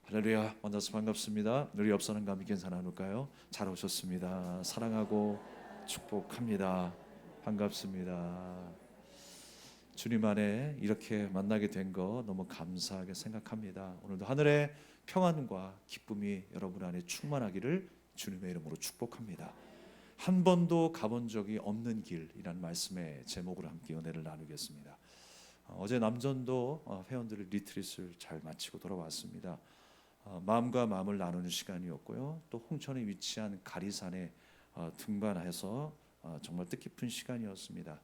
할렐루야. 만나서 반갑습니다. 우리 옆 사람과 함께 인사 나눌까요? 잘 오셨습니다. 사랑하고 축복합니다. 반갑습니다. 주님 안에 이렇게 만나게 된 거 너무 감사하게 생각합니다. 오늘도 하늘의 평안과 기쁨이 여러분 안에 충만하기를 주님의 이름으로 축복합니다. 한 번도 가본 적이 없는 길이라는 말씀의 제목으로 함께 은혜를 나누겠습니다. 어제 남전도 회원들의 리트릿을 잘 마치고 돌아왔습니다. 마음과 마음을 나누는 시간이었고요. 또 홍천에 위치한 가리산에 등반해서 정말 뜻깊은 시간이었습니다.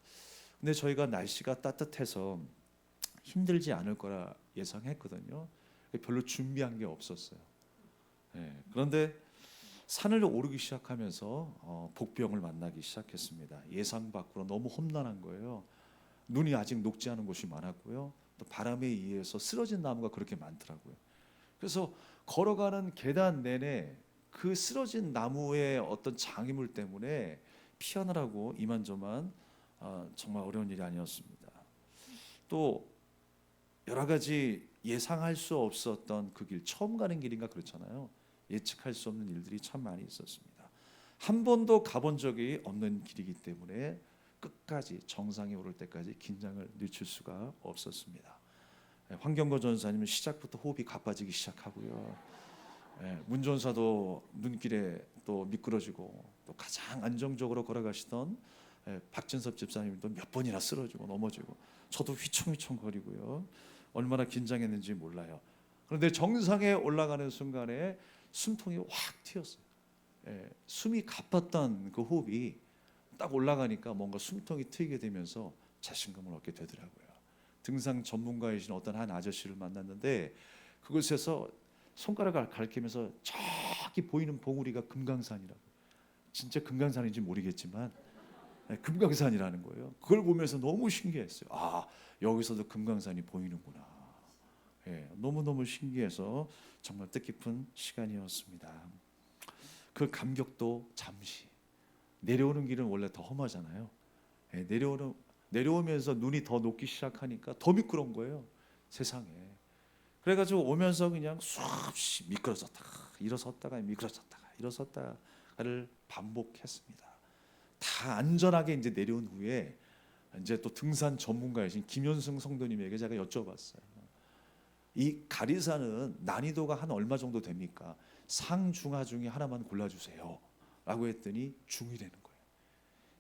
근데 저희가 날씨가 따뜻해서 힘들지 않을 거라 예상했거든요. 별로 준비한 게 없었어요. 그런데 산을 오르기 시작하면서 복병을 만나기 시작했습니다. 예상 밖으로 너무 험난한 거예요. 눈이 아직 녹지 않은 곳이 많았고요. 또 바람에 의해서 쓰러진 나무가 그렇게 많더라고요. 그래서 걸어가는 계단 내내 그 쓰러진 나무의 어떤 장애물 때문에 피하느라고 이만저만 정말 어려운 일이 아니었습니다. 또 여러 가지 예상할 수 없었던 그 길, 처음 가는 길인가 그렇잖아요. 예측할 수 없는 일들이 참 많이 있었습니다. 한 번도 가본 적이 없는 길이기 때문에 끝까지 정상에 오를 때까지 긴장을 늦출 수가 없었습니다. 황경거 전사님은 시작부터 호흡이 가빠지기 시작하고요. 문 전사도 눈길에 또 미끄러지고, 또 가장 안정적으로 걸어가시던 박진섭 집사님도 몇 번이나 쓰러지고 넘어지고, 저도 휘청휘청거리고요. 얼마나 긴장했는지 몰라요. 그런데 정상에 올라가는 순간에 숨통이 확 튀었어요. 숨이 가빴던 그 호흡이 딱 올라가니까 뭔가 숨통이 트이게 되면서 자신감을 얻게 되더라고요. 등산 전문가이신 어떤 한 아저씨를 만났는데, 그곳에서 손가락을 가리키면서 저기 보이는 봉우리가 금강산이라고. 진짜 금강산인지 모르겠지만 금강산이라는 거예요. 그걸 보면서 너무 신기했어요. 아, 여기서도 금강산이 보이는구나. 너무너무 신기해서 정말 뜻깊은 시간이었습니다. 그 감격도 잠시. 내려오는 길은 원래 더 험하잖아요. 내려오면서 눈이 더 녹기 시작하니까 더 미끄러운 거예요, 세상에. 그래가지고 오면서 그냥 수없이 미끄러졌다가 일어섰다가 미끄러졌다가 일어섰다가를 반복했습니다. 다 안전하게 이제 내려온 후에 이제 또 등산 전문가이신 김현승 성도님에게 제가 여쭤봤어요. 이 가리산은 난이도가 한 얼마 정도 됩니까? 상중하 중에 하나만 골라주세요 라고 했더니 중이라는 거예요.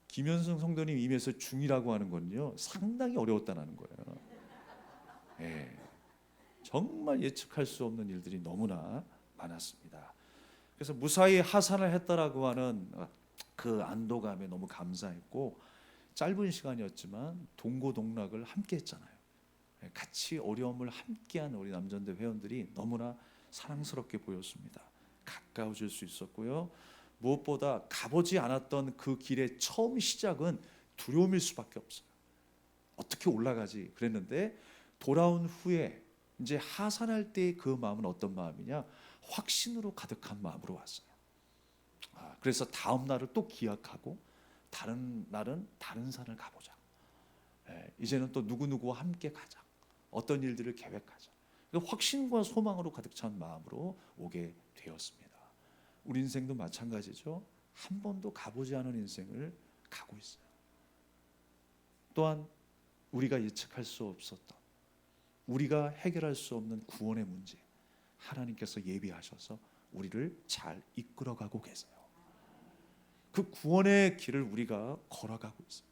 김현승 성도님 입에서 중이라고 하는 건요, 상당히 어려웠다는 거예요. 정말 예측할 수 없는 일들이 너무나 많았습니다. 그래서 무사히 하산을 했다라고 하는 그 안도감에 너무 감사했고, 짧은 시간이었지만 동고동락을 함께 했잖아요. 같이 어려움을 함께한 우리 남전대 회원들이 너무나 사랑스럽게 보였습니다. 가까워질 수 있었고요. 무엇보다 가보지 않았던 그 길의 처음 시작은 두려움일 수밖에 없어요. 어떻게 올라가지 그랬는데, 돌아온 후에 이제 하산할 때의 그 마음은 어떤 마음이냐, 확신으로 가득한 마음으로 왔어요. 그래서 다음 날을 또 기약하고 다른 날은 다른 산을 가보자. 이제는 또 누구누구와 함께 가자. 어떤 일들을 계획하자. 확신과 소망으로 가득 찬 마음으로 오게 되었습니다. 우리 인생도 마찬가지죠. 한 번도 가보지 않은 인생을 가고 있어요. 또한 우리가 예측할 수 없었던, 우리가 해결할 수 없는 구원의 문제, 하나님께서 예비하셔서 우리를 잘 이끌어가고 계세요. 그 구원의 길을 우리가 걸어가고 있어요.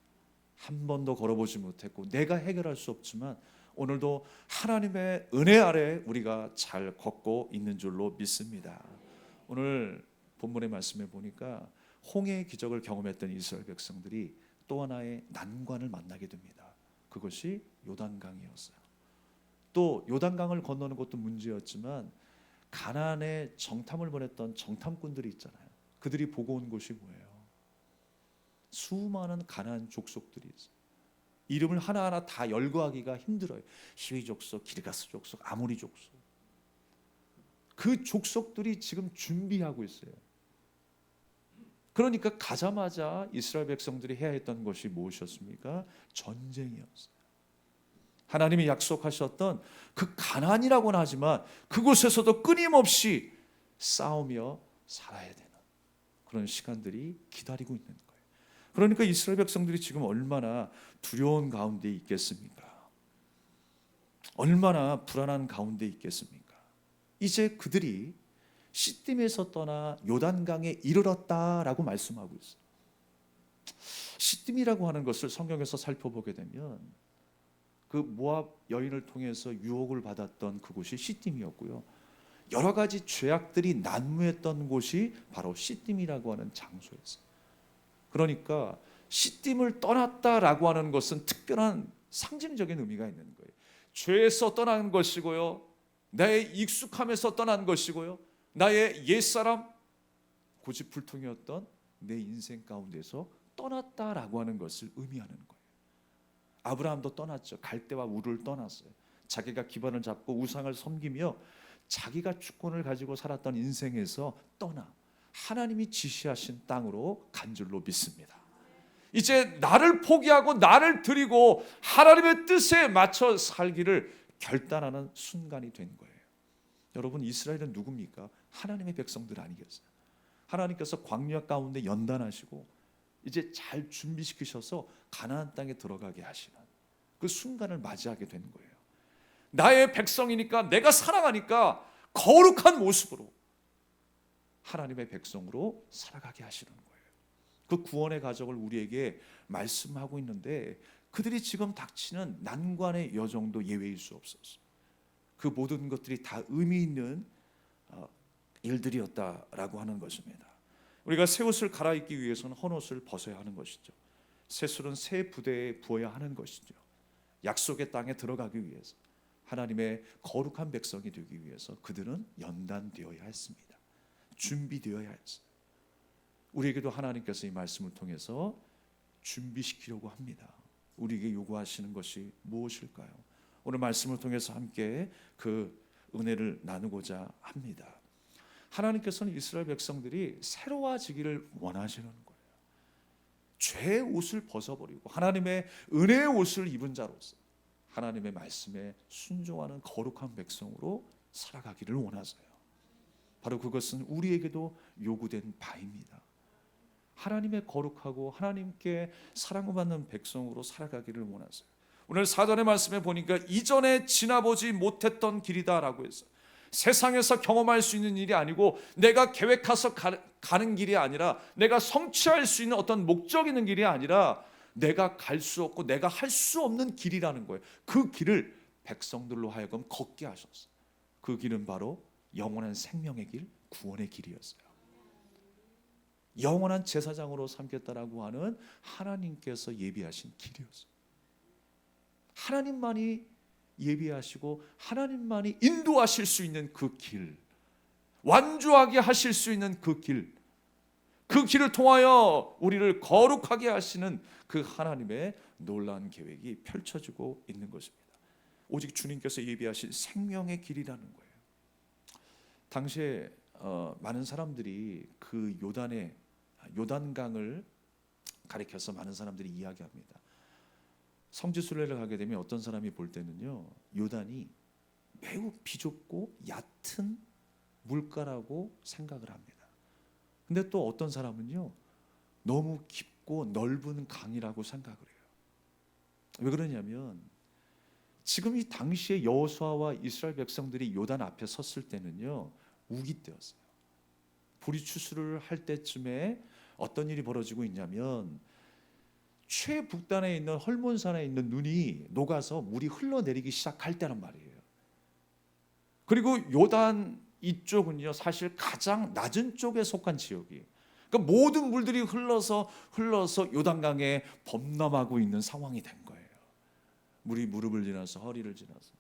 한 번도 걸어보지 못했고 내가 해결할 수 없지만 오늘도 하나님의 은혜 아래 우리가 잘 걷고 있는 줄로 믿습니다. 오늘 본문의 말씀에 보니까 홍해의 기적을 경험했던 이스라엘 백성들이 또 하나의 난관을 만나게 됩니다. 그것이 요단강이었어요. 또 요단강을 건너는 것도 문제였지만 가나안에 정탐을 보냈던 정탐꾼들이 있잖아요. 그들이 보고 온 곳이 뭐예요? 수많은 가나안 족속들이 있어요. 이름을 하나하나 다 열거하기가 힘들어요. 히위 족속, 기르가스 족속, 아모리 족속. 그 족속들이 지금 준비하고 있어요. 그러니까 가자마자 이스라엘 백성들이 해야 했던 것이 무엇이었습니까? 전쟁이었어요. 하나님이 약속하셨던 그 가나안이라고는 하지만 그곳에서도 끊임없이 싸우며 살아야 되는 그런 시간들이 기다리고 있는 거예요. 그러니까 이스라엘 백성들이 지금 얼마나 두려운 가운데 있겠습니까? 얼마나 불안한 가운데 있겠습니까? 이제 그들이 시딤에서 떠나 요단강에 이르렀다라고 말씀하고 있어요. 시딤이라고 하는 것을 성경에서 살펴보게 되면 그 모압 여인을 통해서 유혹을 받았던 그곳이 시딤이었고요. 여러 가지 죄악들이 난무했던 곳이 바로 시딤이라고 하는 장소였어요. 그러니까 시딤을 떠났다라고 하는 것은 특별한 상징적인 의미가 있는 거예요. 죄에서 떠난 것이고요, 나의 익숙함에서 떠난 것이고요, 나의 옛사람 고집불통이었던 내 인생 가운데서 떠났다라고 하는 것을 의미하는 거예요. 아브라함도 떠났죠. 갈대와 우르를 떠났어요. 자기가 기반을 잡고 우상을 섬기며 자기가 주권을 가지고 살았던 인생에서 떠나 하나님이 지시하신 땅으로 간 줄로 믿습니다. 이제 나를 포기하고 나를 드리고 하나님의 뜻에 맞춰 살기를 결단하는 순간이 된 거예요. 여러분, 이스라엘은 누굽니까? 하나님의 백성들 아니겠어요? 하나님께서 광야 가운데 연단하시고 이제 잘 준비시키셔서 가나안 땅에 들어가게 하시는 그 순간을 맞이하게 된 거예요. 나의 백성이니까, 내가 사랑하니까 거룩한 모습으로 하나님의 백성으로 살아가게 하시는 거예요. 그 구원의 가정을 우리에게 말씀하고 있는데 그들이 지금 닥치는 난관의 여정도 예외일 수 없었어요. 그 모든 것들이 다 의미 있는 일들이었다라고 하는 것입니다. 우리가 새 옷을 갈아입기 위해서는 헌 옷을 벗어야 하는 것이죠. 새 술은 새 부대에 부어야 하는 것이죠. 약속의 땅에 들어가기 위해서, 하나님의 거룩한 백성이 되기 위해서 그들은 연단되어야 했습니다. 준비되어야 했어요. 우리에게도 하나님께서 이 말씀을 통해서 준비시키려고 합니다. 우리에게 요구하시는 것이 무엇일까요? 오늘 말씀을 통해서 함께 그 은혜를 나누고자 합니다. 하나님께서는 이스라엘 백성들이 새로워지기를 원하시는 거예요. 죄의 옷을 벗어버리고 하나님의 은혜의 옷을 입은 자로서 하나님의 말씀에 순종하는 거룩한 백성으로 살아가기를 원하세요. 바로 그것은 우리에게도 요구된 바입니다. 하나님의 거룩하고 하나님께 사랑받는 백성으로 살아가기를 원하세요. 오늘 사전의 말씀에 보니까 이전에 지나보지 못했던 길이다라고 했어요. 세상에서 경험할 수 있는 일이 아니고 내가 계획해서 가는 길이 아니라 내가 성취할 수 있는 어떤 목적 있는 길이 아니라 내가 갈 수 없고 내가 할 수 없는 길이라는 거예요. 그 길을 백성들로 하여금 걷게 하셨어요. 그 길은 바로 영원한 생명의 길, 구원의 길이었어요. 영원한 제사장으로 삼겠다라고 하는 하나님께서 예비하신 길이었어요. 하나님만이 예비하시고 하나님만이 인도하실 수 있는 그 길, 완주하게 하실 수 있는 그 길, 그 길을 통하여 우리를 거룩하게 하시는 그 하나님의 놀라운 계획이 펼쳐지고 있는 것입니다. 오직 주님께서 예비하신 생명의 길이라는 거예요. 당시에 많은 사람들이 그 요단강을 가리켜서 많은 사람들이 이야기합니다. 성지순례를 가게 되면 어떤 사람이 볼 때는요, 요단이 매우 비좁고 얕은 물가라고 생각을 합니다. 근데 또 어떤 사람은요, 너무 깊고 넓은 강이라고 생각을 해요. 왜 그러냐면 지금 이 당시에 여호수아와 이스라엘 백성들이 요단 앞에 섰을 때는요, 우기 때였어요. 보리 추수를 할 때쯤에 어떤 일이 벌어지고 있냐면 최북단에 있는 헐몬산에 있는 눈이 녹아서 물이 흘러내리기 시작할 때란 말이에요. 그리고 요단 이쪽은요, 사실 가장 낮은 쪽에 속한 지역이에요. 그러니까 모든 물들이 흘러서 요단강에 범람하고 있는 상황이 된 거예요. 물이 무릎을 지나서 허리를 지나서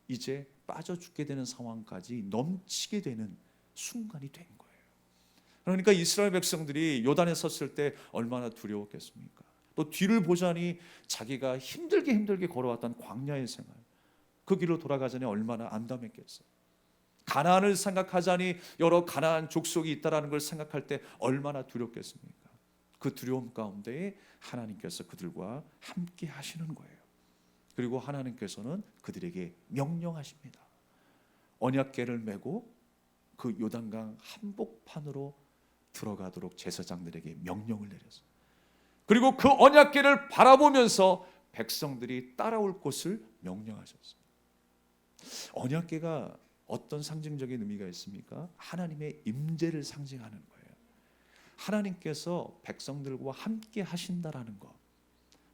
이제 빠져 죽게 되는 상황까지 넘치게 되는 순간이 된 거예요. 그러니까 이스라엘 백성들이 요단에 섰을 때 얼마나 두려웠겠습니까? 또 뒤를 보자니 자기가 힘들게 걸어왔던 광야의 생활, 그 길로 돌아가자니 얼마나 안담했겠어요. 가나안을 생각하자니 여러 가나안 족속이 있다라는 걸 생각할 때 얼마나 두렵겠습니까? 그 두려움 가운데에 하나님께서 그들과 함께 하시는 거예요. 그리고 하나님께서는 그들에게 명령하십니다. 언약궤를 메고 그 요단강 한복판으로 들어가도록 제사장들에게 명령을 내렸어요. 그리고 그 언약궤를 바라보면서 백성들이 따라올 곳을 명령하셨어요. 언약궤가 어떤 상징적인 의미가 있습니까? 하나님의 임재를 상징하는 거예요. 하나님께서 백성들과 함께 하신다라는 것,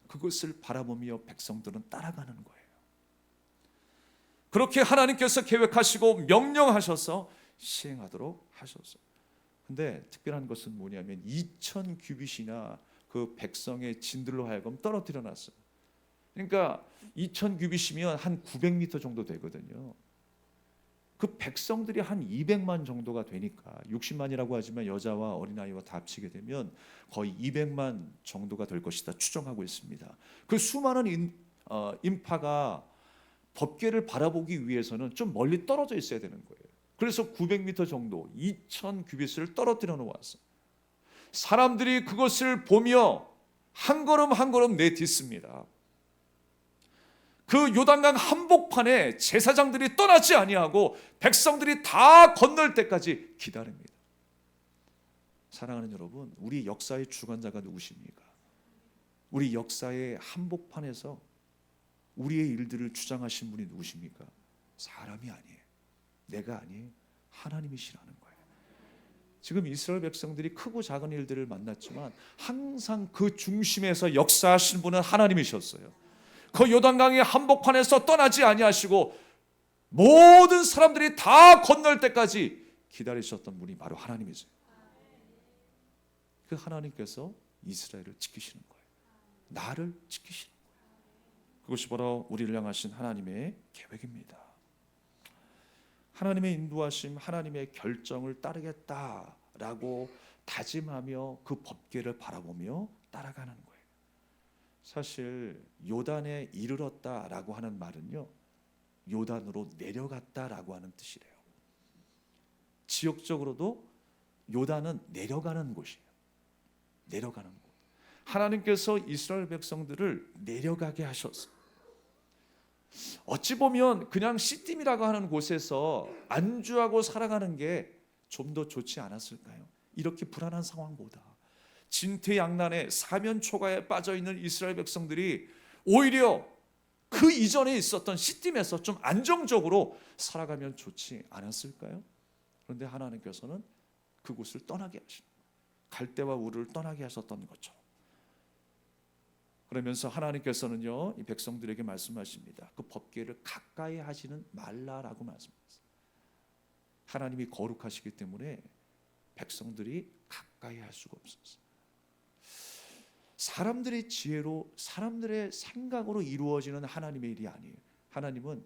그것을 바라보며 백성들은 따라가는 거예요. 그렇게 하나님께서 계획하시고 명령하셔서 시행하도록 하셨어요. 근데 특별한 것은 뭐냐면 2000 규빗이나 그 백성의 진들로 하여금 떨어뜨려 놨어요. 그러니까 2000 규빗이면 한 900m 정도 되거든요. 그 백성들이 한 200만 정도가 되니까 60만이라고 하지만 여자와 어린아이와 다 합치게 되면 거의 200만 정도가 될 것이다 추정하고 있습니다. 그 수많은 인파가 법궤를 바라보기 위해서는 좀 멀리 떨어져 있어야 되는 거예요. 그래서 900m 정도 2000 규빗을 떨어뜨려 놓았어요. 사람들이 그것을 보며 한 걸음 한 걸음 내딛습니다. 그 요단강 한복판에 제사장들이 떠나지 아니하고 백성들이 다 건널 때까지 기다립니다. 사랑하는 여러분, 우리 역사의 주관자가 누구십니까? 우리 역사의 한복판에서 우리의 일들을 주장하신 분이 누구십니까? 사람이 아니에요. 내가 아니에요. 하나님이시라는 거예요. 지금 이스라엘 백성들이 크고 작은 일들을 만났지만 항상 그 중심에서 역사하신 분은 하나님이셨어요. 그 요단강의 한복판에서 떠나지 아니하시고 모든 사람들이 다 건널 때까지 기다리셨던 분이 바로 하나님이세요. 그 하나님께서 이스라엘을 지키시는 거예요. 나를 지키시는 거예요. 그것이 바로 우리를 향하신 하나님의 계획입니다. 하나님의 인도하심, 하나님의 결정을 따르겠다라고 다짐하며 그 법궤를 바라보며 따라가는 거예요. 사실 요단에 이르렀다라고 하는 말은요, 요단으로 내려갔다라고 하는 뜻이래요. 지역적으로도 요단은 내려가는 곳이에요. 내려가는 곳. 하나님께서 이스라엘 백성들을 내려가게 하셨어요. 어찌 보면 그냥 시딤이라고 하는 곳에서 안주하고 살아가는 게 좀 더 좋지 않았을까요? 이렇게 불안한 상황보다 진퇴양난에 사면초가에 빠져있는 이스라엘 백성들이 오히려 그 이전에 있었던 시딤에서 좀 안정적으로 살아가면 좋지 않았을까요? 그런데 하나님께서는 그곳을 떠나게 하신, 갈대와 우르를 떠나게 하셨던 것처럼, 그러면서 하나님께서는요, 이 백성들에게 말씀하십니다. 그 법궤를 가까이 하지는 말라라고 말씀하셨어요. 하나님이 거룩하시기 때문에 백성들이 가까이 할 수가 없었어요. 사람들의 지혜로, 사람들의 생각으로 이루어지는 하나님의 일이 아니에요. 하나님은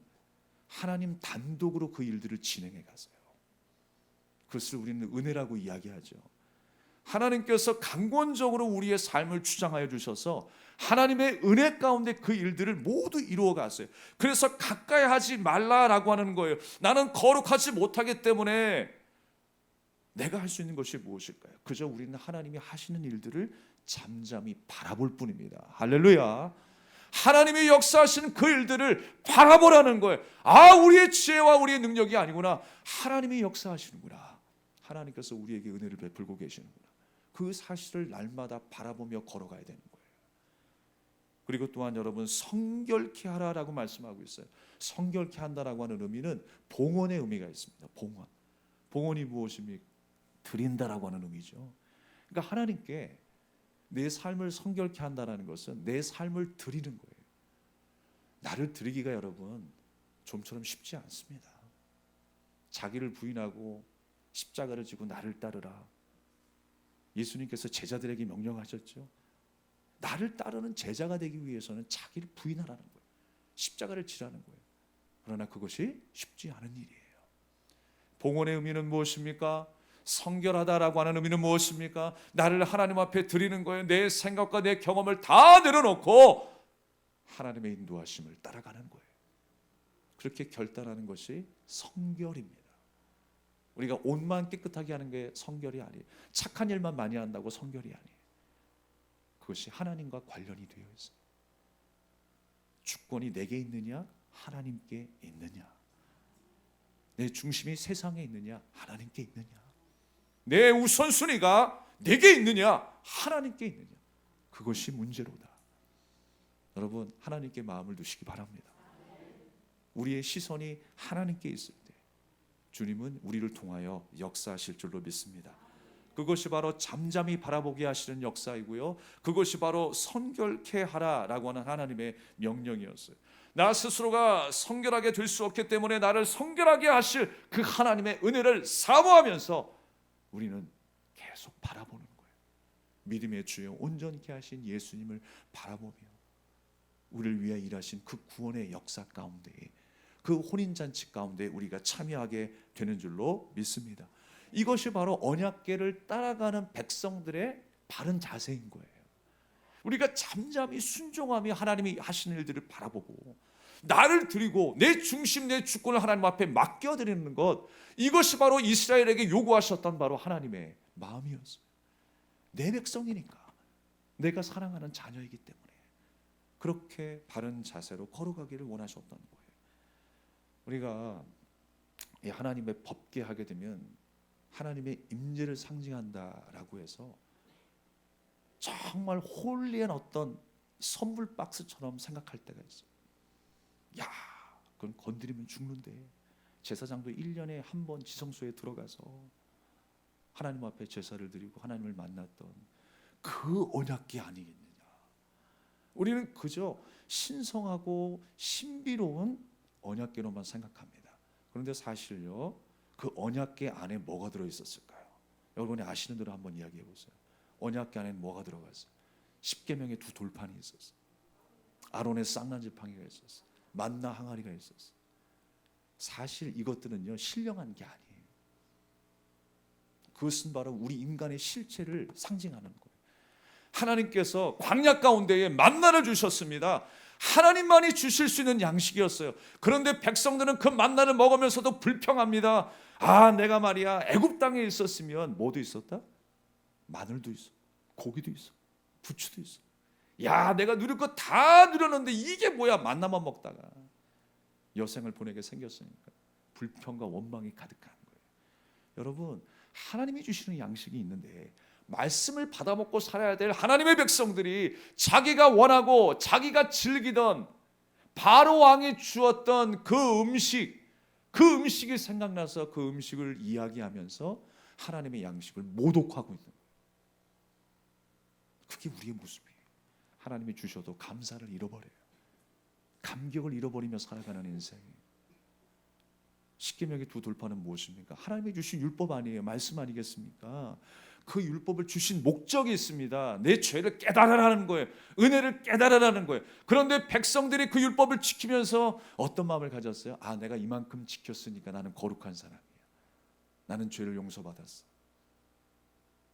하나님 단독으로 그 일들을 진행해 가세요. 그것을 우리는 은혜라고 이야기하죠. 하나님께서 강권적으로 우리의 삶을 주장하여 주셔서 하나님의 은혜 가운데 그 일들을 모두 이루어 갔어요. 그래서 가까이 하지 말라라고 하는 거예요. 나는 거룩하지 못하기 때문에 내가 할 수 있는 것이 무엇일까요? 그저 우리는 하나님이 하시는 일들을 잠잠히 바라볼 뿐입니다. 할렐루야. 하나님이 역사하시는 그 일들을 바라보라는 거예요. 아, 우리의 지혜와 우리의 능력이 아니구나. 하나님이 역사하시는구나. 하나님께서 우리에게 은혜를 베풀고 계시는구나. 그 사실을 날마다 바라보며 걸어가야 되는 거예요. 그리고 또한 여러분, 성결케 하라라고 말씀하고 있어요. 성결케 한다라고 하는 의미는 봉헌의 의미가 있습니다. 봉헌. 봉헌이 무엇입니까? 드린다라고 하는 의미죠. 그러니까 하나님께 내 삶을 성결케 한다라는 것은 내 삶을 드리는 거예요. 나를 드리기가 여러분 좀처럼 쉽지 않습니다. 자기를 부인하고 십자가를 지고 나를 따르라. 예수님께서 제자들에게 명령하셨죠. 나를 따르는 제자가 되기 위해서는 자기를 부인하라는 거예요. 십자가를 지라는 거예요. 그러나 그것이 쉽지 않은 일이에요. 봉헌의 의미는 무엇입니까? 성결하다라고 하는 의미는 무엇입니까? 나를 하나님 앞에 드리는 거예요. 내 생각과 내 경험을 다 내려놓고 하나님의 인도하심을 따라가는 거예요. 그렇게 결단하는 것이 성결입니다. 우리가 옷만 깨끗하게 하는 게 성결이 아니에요. 착한 일만 많이 한다고 성결이 아니에요. 그것이 하나님과 관련이 되어 있어요. 주권이 내게 있느냐 하나님께 있느냐, 내 중심이 세상에 있느냐 하나님께 있느냐, 내 우선순위가 내게 있느냐 하나님께 있느냐, 그것이 문제로다. 여러분, 하나님께 마음을 두시기 바랍니다. 우리의 시선이 하나님께 있을 때 주님은 우리를 통하여 역사하실 줄로 믿습니다. 그것이 바로 잠잠히 바라보게 하시는 역사이고요, 그것이 바로 성결케 하라라고 하는 하나님의 명령이었어요. 나 스스로가 성결하게 될 수 없기 때문에 나를 성결하게 하실 그 하나님의 은혜를 사모하면서 우리는 계속 바라보는 거예요. 믿음의 주여 온전케 하신 예수님을 바라보며 우리를 위해 일하신 그 구원의 역사 가운데, 그 혼인잔치 가운데 우리가 참여하게 되는 줄로 믿습니다. 이것이 바로 언약궤를 따라가는 백성들의 바른 자세인 거예요. 우리가 잠잠히 순종하며 하나님이 하시는 일들을 바라보고 나를 드리고 내 중심, 내 주권을 하나님 앞에 맡겨드리는 것, 이것이 바로 이스라엘에게 요구하셨던 바로 하나님의 마음이었어요. 내 백성이니까, 내가 사랑하는 자녀이기 때문에 그렇게 바른 자세로 걸어가기를 원하셨던 거예요. 우리가 하나님의 법궤 하게 되면 하나님의 임재를 상징한다라고 해서 정말 홀리한 어떤 선물 박스처럼 생각할 때가 있어요. 야, 그건 건드리면 죽는데. 제사장도 1년에 한 번 지성소에 들어가서 하나님 앞에 제사를 드리고 하나님을 만났던 그 언약궤 아니겠느냐. 우리는 그저 신성하고 신비로운 언약궤로만 생각합니다. 그런데 사실요, 그 언약궤 안에 뭐가 들어있었을까요? 여러분이 아시는 대로 한번 이야기해 보세요. 언약궤 안에 뭐가 들어갔어요? 십계명의 두 돌판이 있었어요. 아론의 쌍난 지팡이가 있었어요. 만나 항아리가 있었어요. 사실 이것들은요, 신령한 게 아니에요. 그것은 바로 우리 인간의 실체를 상징하는 거예요. 하나님께서 광야 가운데에 만나를 주셨습니다. 하나님만이 주실 수 있는 양식이었어요. 그런데 백성들은 그 만나를 먹으면서도 불평합니다. 아, 내가 말이야 애굽 땅에 있었으면 뭐도 있었다? 마늘도 있어, 고기도 있어, 부추도 있어. 야, 내가 누릴 거 다 누렸는데 이게 뭐야? 만나만 먹다가 여생을 보내게 생겼으니까 불평과 원망이 가득한 거예요. 여러분, 하나님이 주시는 양식이 있는데 말씀을 받아먹고 살아야 될 하나님의 백성들이 자기가 원하고 자기가 즐기던 바로 왕이 주었던 그 음식이 생각나서 그 음식을 이야기하면서 하나님의 양식을 모독하고 있는 거예요. 그게 우리의 모습이에요. 하나님이 주셔도 감사를 잃어버려요. 감격을 잃어버리며 살아가는 인생. 십계명의 두 돌판은 무엇입니까? 하나님이 주신 율법 아니에요? 말씀 아니겠습니까? 그 율법을 주신 목적이 있습니다. 내 죄를 깨달으라는 거예요. 은혜를 깨달으라는 거예요. 그런데 백성들이 그 율법을 지키면서 어떤 마음을 가졌어요? 아, 내가 이만큼 지켰으니까 나는 거룩한 사람이야. 나는 죄를 용서받았어.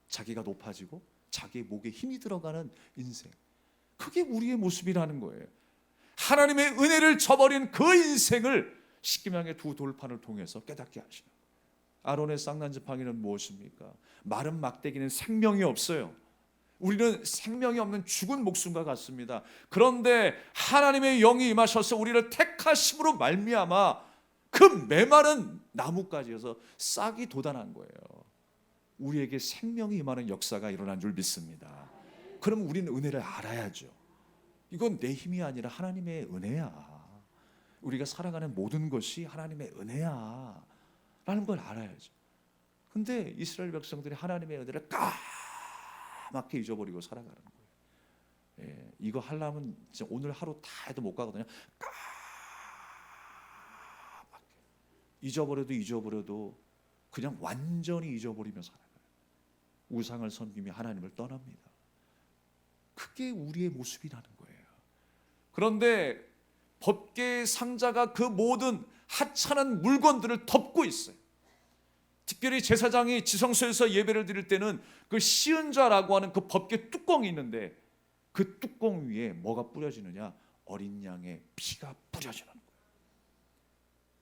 자기가 높아지고 자기의 목에 힘이 들어가는 인생. 그게 우리의 모습이라는 거예요. 하나님의 은혜를 저버린 그 인생을 십계명의 두 돌판을 통해서 깨닫게 하시는. 아론의 쌍난 지팡이는 무엇입니까? 마른 막대기는 생명이 없어요. 우리는 생명이 없는 죽은 목숨과 같습니다. 그런데 하나님의 영이 임하셔서 우리를 택하심으로 말미암아 그 메마른 나무까지여서 싹이 돋아난 거예요. 우리에게 생명이 임하는 역사가 일어난 줄 믿습니다. 그럼 우리는 은혜를 알아야죠. 이건 내 힘이 아니라 하나님의 은혜야. 우리가 살아가는 모든 것이 하나님의 은혜야 라는 걸 알아야죠. 근데 이스라엘 백성들이 하나님의 은혜를 까맣게 잊어버리고 살아가는 거예요. 예, 이거 하려면 진짜 오늘 하루 다 해도 못 가거든요. 까맣게 잊어버려도 그냥 완전히 잊어버리며 살아가요. 우상을 섬기며 하나님을 떠납니다. 그게 우리의 모습이라는 거예요. 그런데 법궤의 상자가 그 모든 하찮은 물건들을 덮고 있어요. 특별히 제사장이 지성소에서 예배를 드릴 때는 그 시은자라고 하는 그 법궤 뚜껑이 있는데 그 뚜껑 위에 뭐가 뿌려지느냐? 어린 양의 피가 뿌려지는 거예요.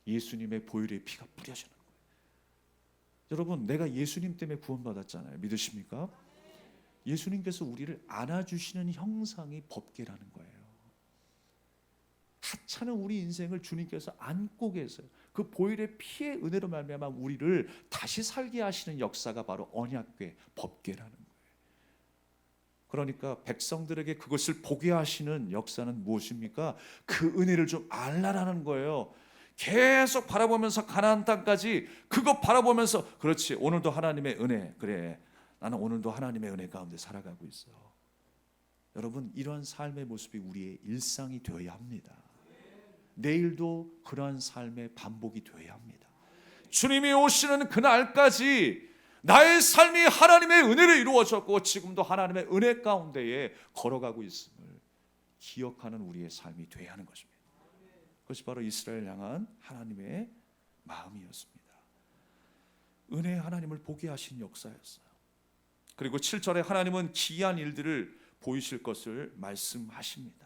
예수님의 보혈의 피가 뿌려지는 거예요. 여러분, 내가 예수님 때문에 구원받았잖아요. 믿으십니까? 예수님께서 우리를 안아주시는 형상이 법궤라는 거예요. 하찮은 우리 인생을 주님께서 안고 계세요. 그 보혈의 피의 은혜로 말미암아 우리를 다시 살게 하시는 역사가 바로 언약궤, 법궤라는 거예요. 그러니까 백성들에게 그것을 보게 하시는 역사는 무엇입니까? 그 은혜를 좀 알라라는 거예요. 계속 바라보면서 가나안 땅까지 그거 바라보면서, 그렇지, 오늘도 하나님의 은혜, 그래, 나는 오늘도 하나님의 은혜 가운데 살아가고 있어. 여러분, 이러한 삶의 모습이 우리의 일상이 되어야 합니다. 내일도 그러한 삶의 반복이 되어야 합니다. 주님이 오시는 그날까지 나의 삶이 하나님의 은혜로 이루어졌고 지금도 하나님의 은혜 가운데에 걸어가고 있음을 기억하는 우리의 삶이 되어야 하는 것입니다. 그것이 바로 이스라엘 향한 하나님의 마음이었습니다. 은혜의 하나님을 보게 하신 역사였어요. 그리고 7절에 하나님은 기이한 일들을 보이실 것을 말씀하십니다.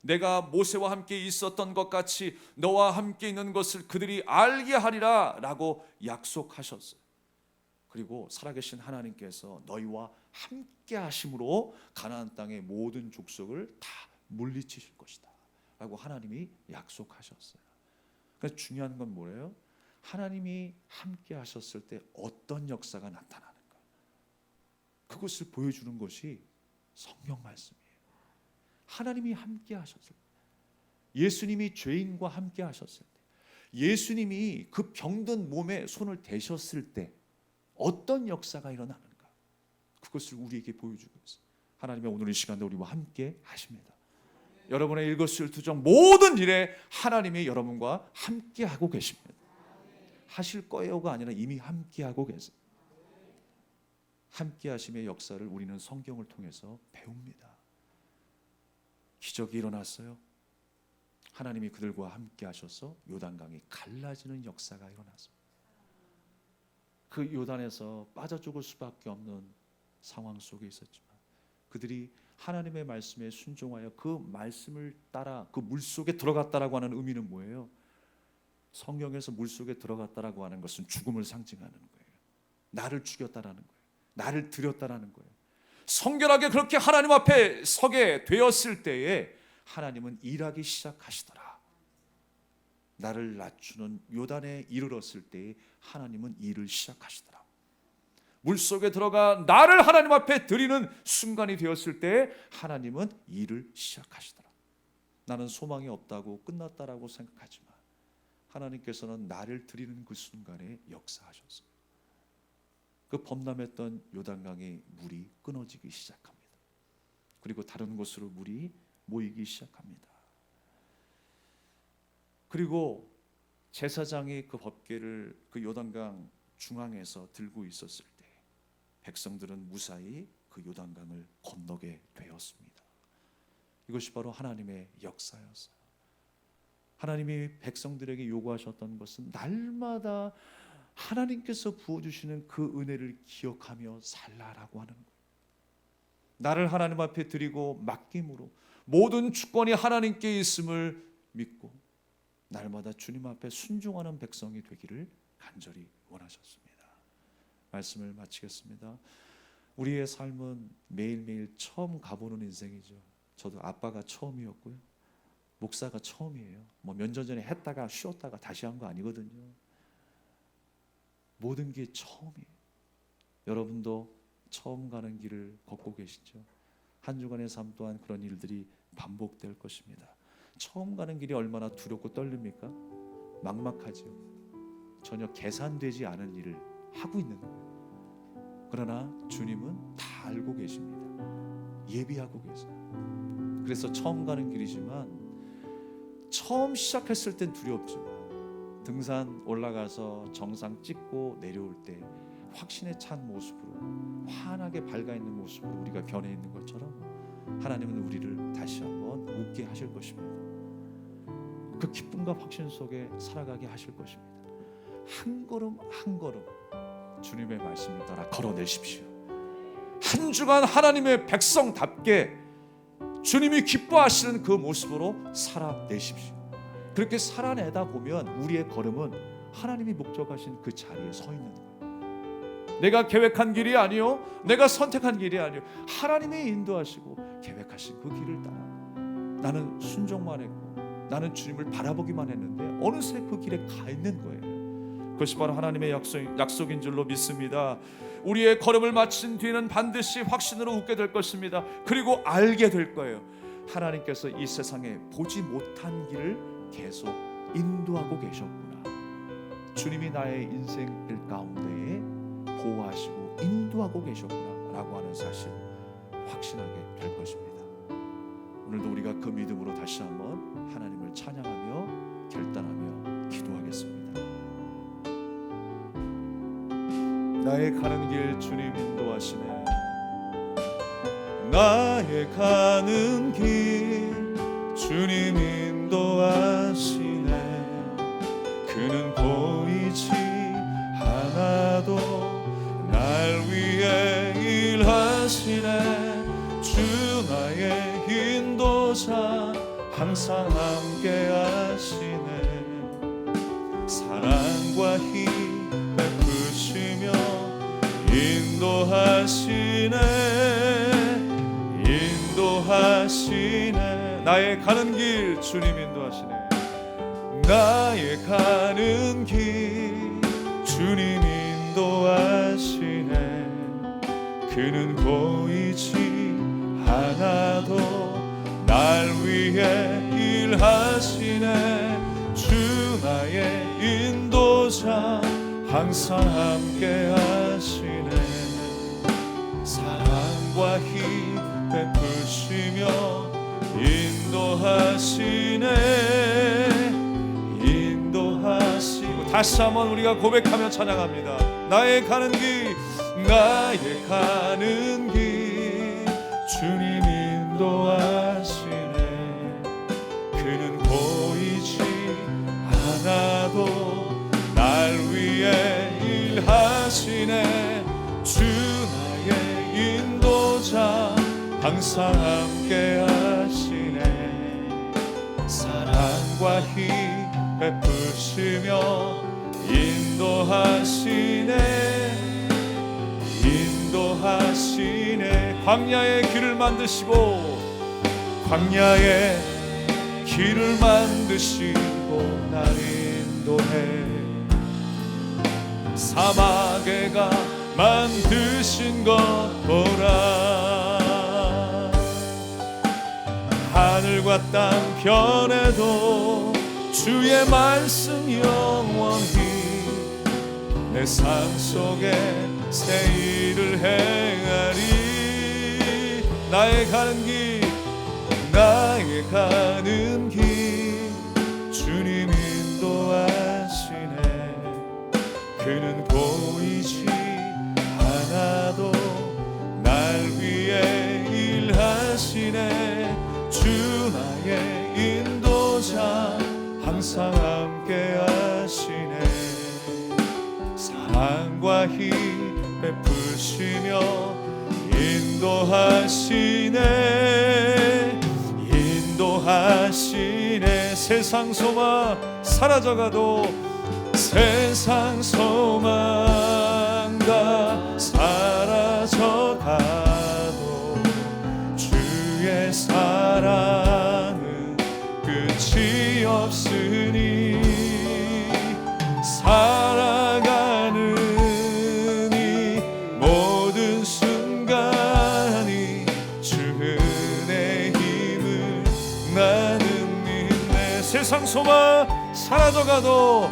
내가 모세와 함께 있었던 것 같이 너와 함께 있는 것을 그들이 알게 하리라 라고 약속하셨어요. 그리고 살아계신 하나님께서 너희와 함께 하심으로 가나안 땅의 모든 족속을 다 물리치실 것이다 라고 하나님이 약속하셨어요. 그래서 중요한 건 뭐예요? 하나님이 함께 하셨을 때 어떤 역사가 나타나는가, 그것을 보여주는 것이 성경 말씀이에요. 하나님이 함께 하셨을 때, 예수님이 죄인과 함께 하셨을 때, 예수님이 그 병든 몸에 손을 대셨을 때 어떤 역사가 일어나는가, 그것을 우리에게 보여주고 있어요. 하나님의 오늘 이 시간에 우리와 함께 하십니다. 여러분의 일거수일투족 모든 일에 하나님이 여러분과 함께 하고 계십니다. 하실 거예요가 아니라 이미 함께 하고 계세요. 함께 하심의 역사를 우리는 성경을 통해서 배웁니다. 기적이 일어났어요. 하나님이 그들과 함께 하셔서 요단강이 갈라지는 역사가 일어났어요. 그 요단에서 빠져 죽을 수밖에 없는 상황 속에 있었지만 그들이 하나님의 말씀에 순종하여 그 말씀을 따라 그 물속에 들어갔다라고 하는 의미는 뭐예요? 성경에서 물속에 들어갔다라고 하는 것은 죽음을 상징하는 거예요. 나를 죽였다라는 거예요. 나를 드렸다라는 거예요. 성결하게 그렇게 하나님 앞에 서게 되었을 때에 하나님은 일하기 시작하시더라. 나를 낮추는 요단에 이르렀을 때에 하나님은 일을 시작하시더라. 물속에 들어가 나를 하나님 앞에 드리는 순간이 되었을 때 하나님은 일을 시작하시더라. 나는 소망이 없다고 끝났다라고 생각하지만 하나님께서는 나를 드리는 그 순간에 역사하셨어요. 그 범람했던 요단강의 물이 끊어지기 시작합니다. 그리고 다른 곳으로 물이 모이기 시작합니다. 그리고 제사장이 그 법궤를 그 요단강 중앙에서 들고 있었을 때 백성들은 무사히 그 요단강을 건너게 되었습니다. 이것이 바로 하나님의 역사였어요. 하나님이 백성들에게 요구하셨던 것은 날마다 하나님께서 부어주시는 그 은혜를 기억하며 살라라고 하는 거예요. 나를 하나님 앞에 드리고 맡김으로 모든 주권이 하나님께 있음을 믿고 날마다 주님 앞에 순종하는 백성이 되기를 간절히 원하셨습니다. 말씀을 마치겠습니다. 우리의 삶은 매일매일 처음 가보는 인생이죠. 저도 아빠가 처음이었고요. 목사가 처음이에요. 뭐 몇 년 전에 했다가 쉬었다가 다시 한 거 아니거든요. 모든 게 처음이에요. 여러분도 처음 가는 길을 걷고 계시죠? 한 주간의 삶 또한 그런 일들이 반복될 것입니다. 처음 가는 길이 얼마나 두렵고 떨립니까? 막막하죠. 전혀 계산되지 않은 일을 하고 있는 거예요. 그러나 주님은 다 알고 계십니다. 예비하고 계세요. 그래서 처음 가는 길이지만 처음 시작했을 땐 두렵지만 등산 올라가서 정상 찍고 내려올 때 확신에 찬 모습으로 환하게 밝아있는 모습으로 우리가 변해 있는 것처럼 하나님은 우리를 다시 한번 웃게 하실 것입니다. 그 기쁨과 확신 속에 살아가게 하실 것입니다. 한 걸음 한 걸음 주님의 말씀을 따라 걸어내십시오. 한 주간 하나님의 백성답게 주님이 기뻐하시는 그 모습으로 살아내십시오. 그렇게 살아내다 보면 우리의 걸음은 하나님이 목적하신 그 자리에 서 있는 거예요. 내가 계획한 길이 아니요, 내가 선택한 길이 아니요, 하나님이 인도하시고 계획하신 그 길을 따라 나는 순종만 했고 나는 주님을 바라보기만 했는데 어느새 그 길에 가 있는 거예요. 그것이 바로 하나님의 약속인 줄로 믿습니다. 우리의 걸음을 마친 뒤에는 반드시 확신으로 웃게 될 것입니다. 그리고 알게 될 거예요. 하나님께서 이 세상에 보지 못한 길을 계속 인도하고 계셨구나. 주님이 나의 인생 길 가운데에 보호하시고 인도하고 계셨구나 라고 하는 사실 확신하게 될 것입니다. 오늘도 우리가 그 믿음으로 다시 한번 하나님을 찬양하며 결단하며 기도하겠습니다. 나의 가는 길 주님 인도하시네. 나의 가는 길 주님 인도하시네. 그는 보이지 않아도 날 위해 일하시네. 주 나의 인도자 항상 함께 하시네. 사랑과 힘 베푸시며 인도하시네. 인도하시네. 나의 가는 길 주님 인도하시네. 나의 가는 길 주님 인도하시네. 그는 보이지 않아도 날 위해 일하시네. 주 나의 인도자 항상 함께 하시네. 사랑과 힘 베푸시며 인도하시네. 인도하시고 다시 한번 우리가 고백하며 찬양합니다. 나의 가는 길 나의 가는 길 주님 인도하시네. 그는 보이지 않아도 날 위해 일하시네. 주 나의 인도자 항상 함께 하시네. 사랑과 힘 베푸시며 인도하시네. 인도하시네. 광야의 길을 만드시고 광야의 길을 만드시고 날 인도해. 사막에 가 만드신 것 보라. 하늘과 땅 변해도 주의 말씀 영원히 내 삶 속에 새 일을 행하리. 나의 가는 길 나의 가는 길 주님 인도하시네. 그는 보이지 않아도 날 위해 일하시네. 주 나의 인도자 항상 함께 하시네. 사랑과 힘 베푸시며 인도하시네. 인도하시네. 세상 소망 사라져가도 세상 소망 다 사라져가도 주의 사랑은 끝이 없으니 살아가는 이 모든 순간이 주 은혜 힘을 나는 믿네. 세상 소망 사라져가도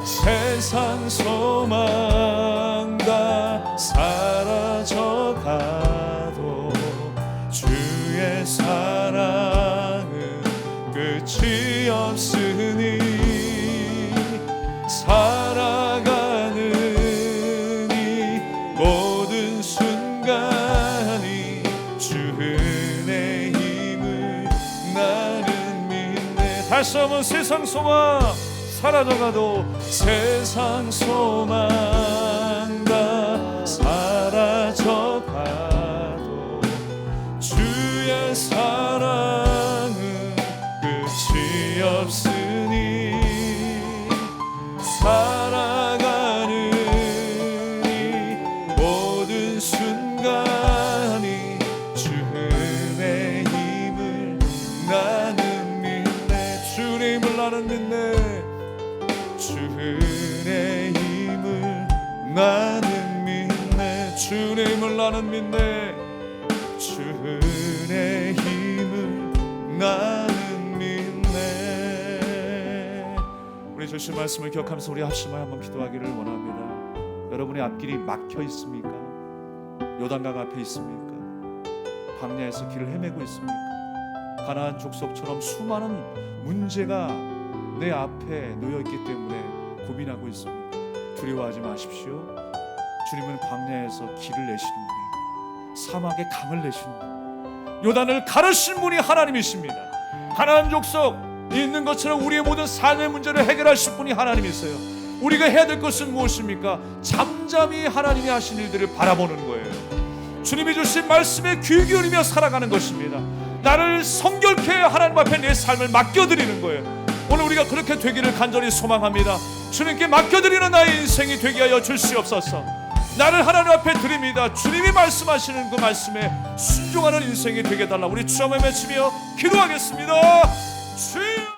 세상 소망 다 사라져가도 주의 사랑은 끝이 없으니 살아가는 이 모든 순간이 주 은혜 힘을 나는 믿네. 다시 한번 세상 소망 사라져가도 세상 소망 다 사라져가도 주의 사랑은 끝이 없으니 살아가는 이 모든 순간이 주 은혜 힘을 나는 믿네. 주 주의 힘을 나는 믿네. 주의 힘을 나는 믿네. 주의 힘을 나는 믿네. 우리 주신 말씀을 기억하면서 우리 합심하여 한번 기도하기를 원합니다. 여러분의 앞길이 막혀 있습니까? 요단강 앞에 있습니까? 광야에서 길을 헤매고 있습니까? 가나안 족속처럼 수많은 문제가 내 앞에 놓여있기 때문에 고민하고 있습니까? 두려워하지 마십시오. 주님은 광야에서 길을 내시는 분이, 사막에 강을 내시는 분, 요단을 가르신 분이 하나님이십니다. 가나안 족속 있는 것처럼 우리의 모든 삶의 문제를 해결하실 분이 하나님이세요. 우리가 해야 될 것은 무엇입니까? 잠잠히 하나님이 하신 일들을 바라보는 거예요. 주님이 주신 말씀에 귀 기울이며 살아가는 것입니다. 나를 성결케 하나님 앞에 내 삶을 맡겨드리는 거예요. 오늘 우리가 그렇게 되기를 간절히 소망합니다. 주님께 맡겨드리는 나의 인생이 되게 하여 주시옵소서. 나를 하나님 앞에 드립니다. 주님이 말씀하시는 그 말씀에 순종하는 인생이 되게 달라. 우리 주 한번 외치며 기도하겠습니다. 주여.